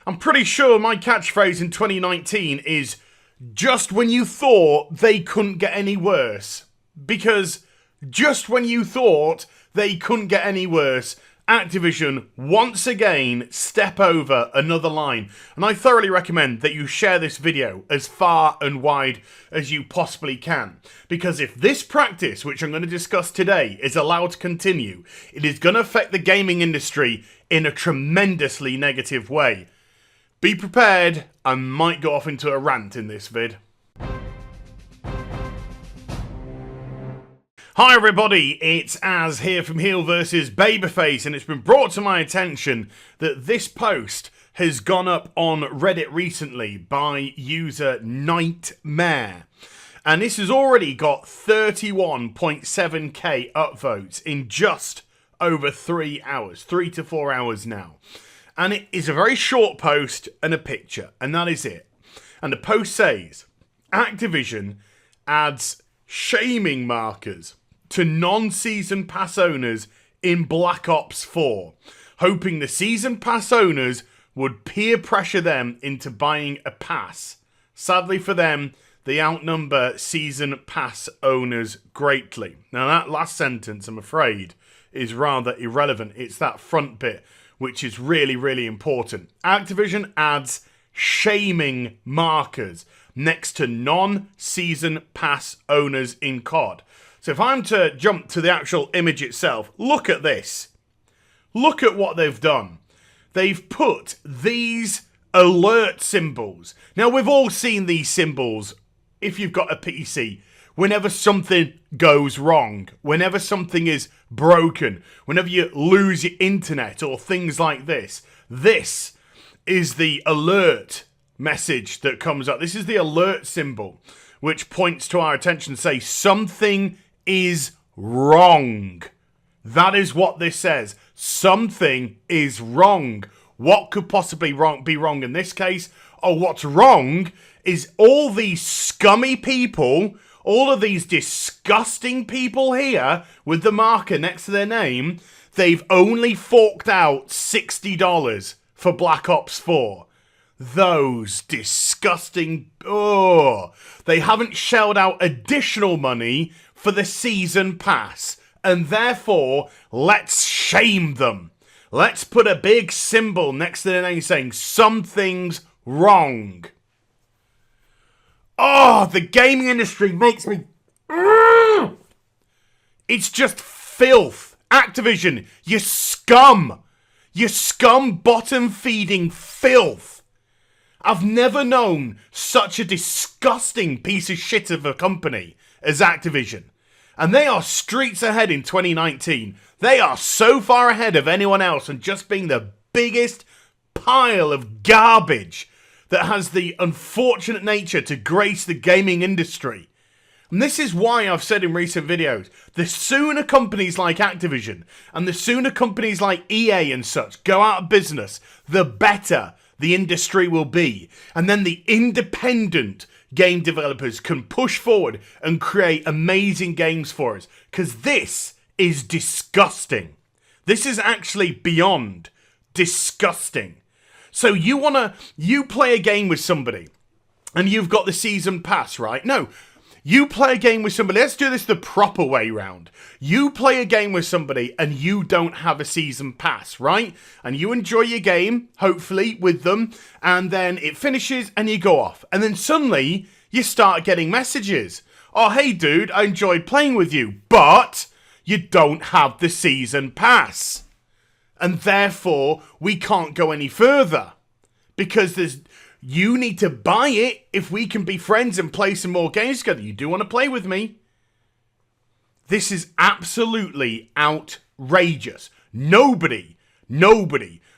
I'm pretty sure my catchphrase in 2019 is just when you thought they couldn't get any worse. Because just when you thought they couldn't get any worse, Activision once again step over another line. And I thoroughly recommend that you share this video as far and wide as you possibly can. Because if this practice, which I'm going to discuss today, is allowed to continue, it is going to affect the gaming industry in a tremendously negative way. Be prepared, I might go off into a rant in this vid. Hi everybody, it's Az here from HeelvsBabyface, and it's been brought to my attention that this post has gone up on Reddit recently by user Nightmare. And this has already got 31.7k upvotes in just over 3 hours, 3 to 4 hours now. And it is a very short post and a picture, and that is it. And the post says, Activision adds shaming markers to non-season pass owners in Black Ops 4, hoping the season pass owners would peer pressure them into buying a pass. Sadly for them, they outnumber season pass owners greatly. Now that last sentence, I'm afraid, is rather irrelevant. It's that front bit which is really, really important. Activision adds shaming markers next to non-season pass owners in COD. So if I'm to jump to the actual image itself, look at this. Look at what they've done. They've put these alert symbols. Now, we've all seen these symbols if you've got a PC. Whenever something goes wrong, whenever something is broken, whenever you lose your internet or things like this, this is the alert message that comes up. This is the alert symbol, which points to our attention, say something is wrong. That is what this says. Something is wrong. What could possibly be wrong in this case? Oh, what's wrong is all these scummy people, all of these disgusting people here with the marker next to their name, they've only forked out $60 for Black Ops 4. Those disgusting... Oh, they haven't shelled out additional money for the season pass, and therefore, let's shame them. Let's put a big symbol next to their name saying, something's wrong. Oh, the gaming industry makes me... It's just filth. Activision, you scum. You scum bottom-feeding filth. I've never known such a disgusting piece of shit of a company as Activision. And they are streets ahead in 2019. They are so far ahead of anyone else and just being the biggest pile of garbage that has the unfortunate nature to grace the gaming industry. And this is why I've said in recent videos, the sooner companies like Activision and the sooner companies like EA and such go out of business, the better the industry will be. And then the independent game developers can push forward and create amazing games for us. Because this is disgusting. This is actually beyond disgusting. So you play a game with somebody and you've got the season pass, right? No. You play a game with somebody, let's do this the proper way round. You play a game with somebody and you don't have a season pass, right? And you enjoy your game, hopefully, with them, and then it finishes and you go off. And then suddenly, you start getting messages. Oh, hey dude, I enjoyed playing with you, but you don't have the season pass. And therefore, we can't go any further. Because you need to buy it if we can be friends and play some more games together. You do want to play with me. This is absolutely outrageous. Nobody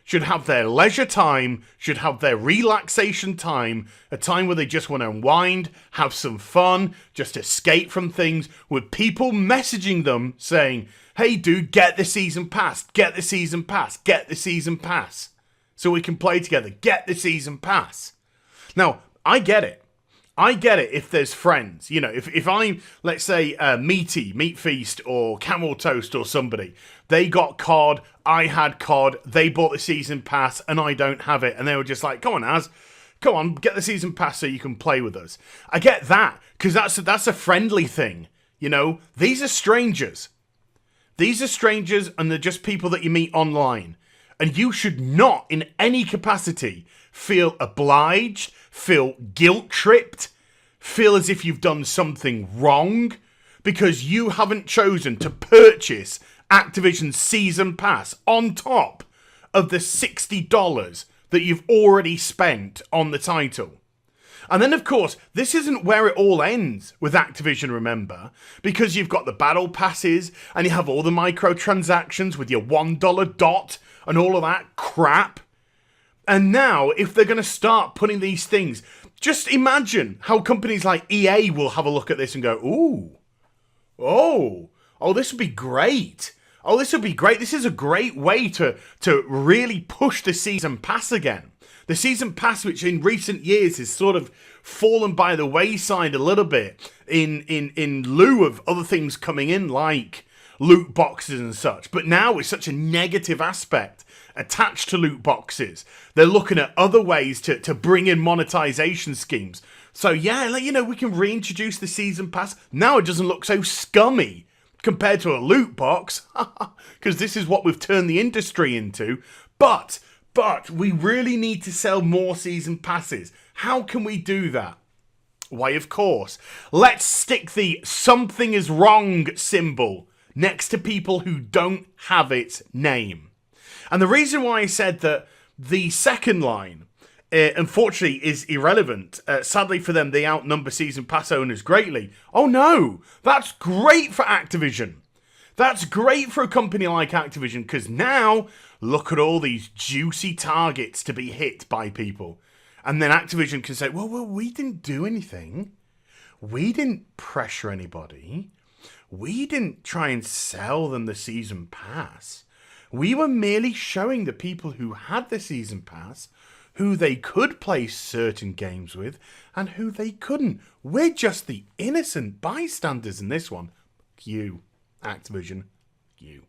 should have their leisure time, should have their relaxation time, a time where they just want to unwind, have some fun, just escape from things, with people messaging them saying, hey dude, get the season pass, get the season pass, get the season pass. So we can play together. Get the season pass. Now, I get it. I get it if there's friends. You know, if I'm, let's say, Meat Feast or Camel Toast or somebody, they got COD, I had COD, they bought the season pass and I don't have it. And they were just like, come on, Az, come on, get the season pass so you can play with us. I get that, because that's a friendly thing. You know, these are strangers. These are strangers and they're just people that you meet online. And you should not, in any capacity, feel obliged, feel guilt-tripped, feel as if you've done something wrong because you haven't chosen to purchase Activision's Season Pass on top of the $60 that you've already spent on the title. And then, of course, this isn't where it all ends with Activision, remember, because you've got the battle passes and you have all the microtransactions with your $1 dot and all of that crap. And now, if they're going to start putting these things, just imagine how companies like EA will have a look at this and go, ooh, oh, this would be great. Oh, this would be great. This is a great way to really push the Season Pass again. The Season Pass, which in recent years has sort of fallen by the wayside a little bit in lieu of other things coming in like loot boxes and such. But now with such a negative aspect attached to loot boxes, they're looking at other ways to bring in monetization schemes. So yeah, you know, we can reintroduce the Season Pass. Now it doesn't look so scummy compared to a loot box, because this is what we've turned the industry into. But we really need to sell more season passes. How can we do that? Why, of course, let's stick the something is wrong symbol next to people who don't have its name. And the reason why I said that the second line, unfortunately, is irrelevant. Sadly for them, they outnumber season pass owners greatly. Oh no, that's great for Activision. That's great for a company like Activision, because now look at all these juicy targets to be hit by people. And then Activision can say, well, we didn't do anything. We didn't pressure anybody. We didn't try and sell them the season pass. We were merely showing the people who had the season pass who they could play certain games with and who they couldn't. We're just the innocent bystanders in this one. You, Activision, you.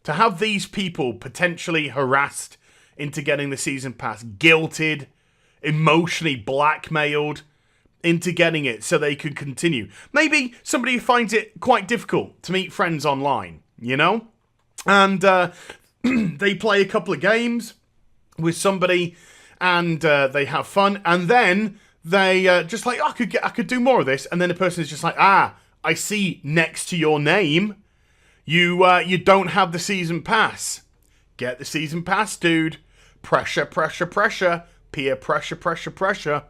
To have these people potentially harassed into getting the season pass, guilted, emotionally blackmailed into getting it so they could continue. Maybe somebody finds it quite difficult to meet friends online, you know? And they play a couple of games with somebody and they have fun, and then they just like, oh, I could do more of this, and then the person is just like, I see next to your name you don't have the season pass. Get the season pass, dude. Pressure, pressure, pressure. Peer pressure, pressure, pressure.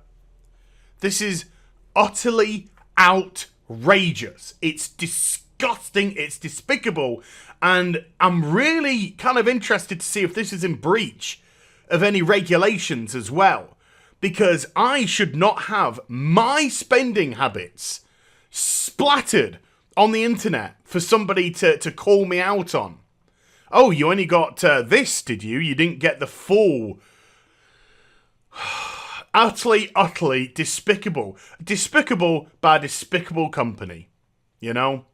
This is utterly outrageous. It's disgusting. It's despicable. And I'm really kind of interested to see if this is in breach of any regulations as well. Because I should not have my spending habits splattered on the internet for somebody to call me out on. Oh, you only got this, did you? You didn't get the full... utterly despicable. Despicable by a despicable company. You know?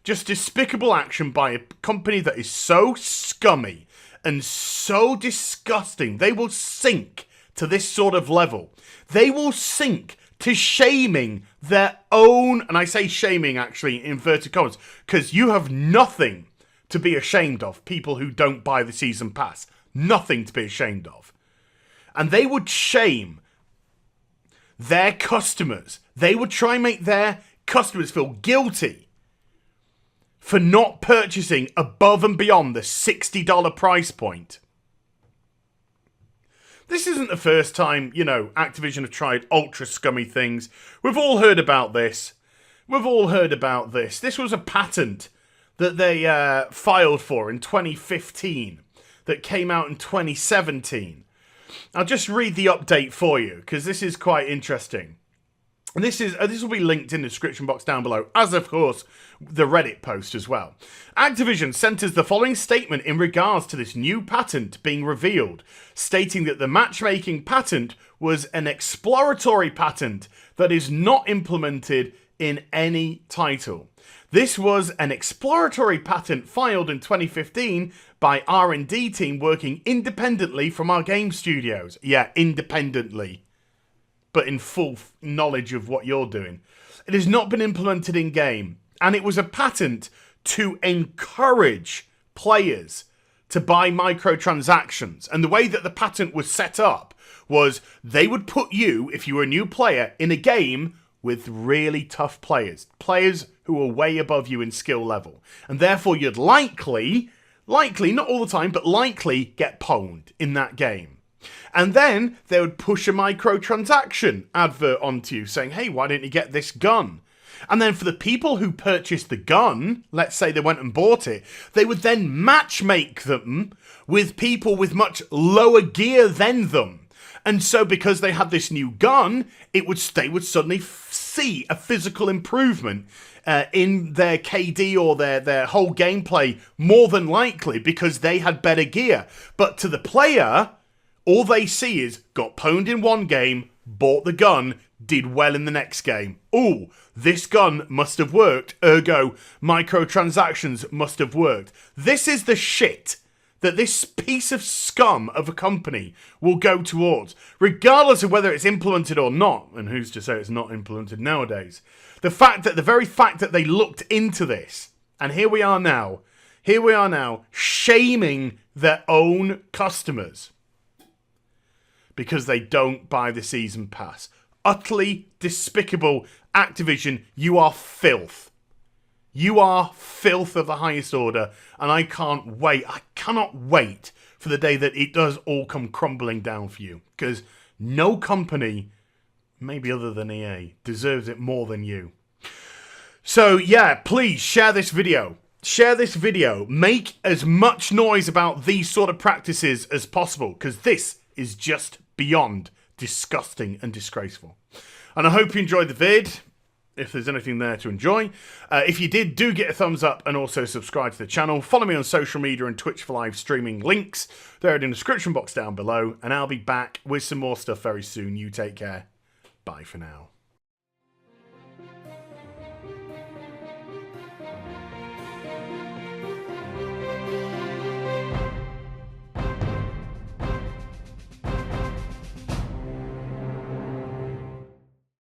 Just despicable action by a company that is so scummy and so disgusting. They will sink to this sort of level. They will sink to shaming their own, and I say shaming actually in inverted commas, because you have nothing to be ashamed of, people who don't buy the season pass. Nothing to be ashamed of. And they would shame their customers. They would try and make their customers feel guilty for not purchasing above and beyond the $60 price point. This isn't the first time, you know, Activision have tried ultra scummy things. We've all heard about this. This was a patent that they filed for in 2015 that came out in 2017. I'll just read the update for you because this is quite interesting. And this will be linked in the description box down below, as of course the Reddit post as well. Activision sent us the following statement in regards to this new patent being revealed, stating that the matchmaking patent was an exploratory patent that is not implemented in any title. This was an exploratory patent filed in 2015 by R&D team working independently from our game studios. Yeah, independently, but in full knowledge of what you're doing. It has not been implemented in game, and it was a patent to encourage players to buy microtransactions. And the way that the patent was set up was they would put you, if you were a new player, in a game with really tough players who are way above you in skill level. And therefore you'd likely, not all the time, but likely get pwned in that game. And then they would push a microtransaction advert onto you saying, hey, why don't you get this gun? And then for the people who purchased the gun, let's say they went and bought it, they would then matchmake them with people with much lower gear than them. And so because they had this new gun, they would suddenly see a physical improvement in their KD or their whole gameplay, more than likely because they had better gear. But to the player, all they see is got pwned in one game, bought the gun, did well in the next game. Ooh, this gun must have worked, ergo microtransactions must have worked. This is the shit that this piece of scum of a company will go towards, regardless of whether it's implemented or not, and who's to say it's not implemented nowadays. The very fact that they looked into this, and here we are now, shaming their own customers because they don't buy the season pass. Utterly despicable. Activision, you are filth. You are filth of the highest order, and I cannot wait for the day that it does all come crumbling down for you, because no company, maybe other than EA, deserves it more than you. So yeah, please share this video. Share this video. Make as much noise about these sort of practices as possible, because this is just beyond disgusting and disgraceful. And I hope you enjoyed the vid, if there's anything there to enjoy. If you did, do get a thumbs up and also subscribe to the channel. Follow me on social media and Twitch for live streaming links. They're in the description box down below, and I'll be back with some more stuff very soon. You take care. Bye for now.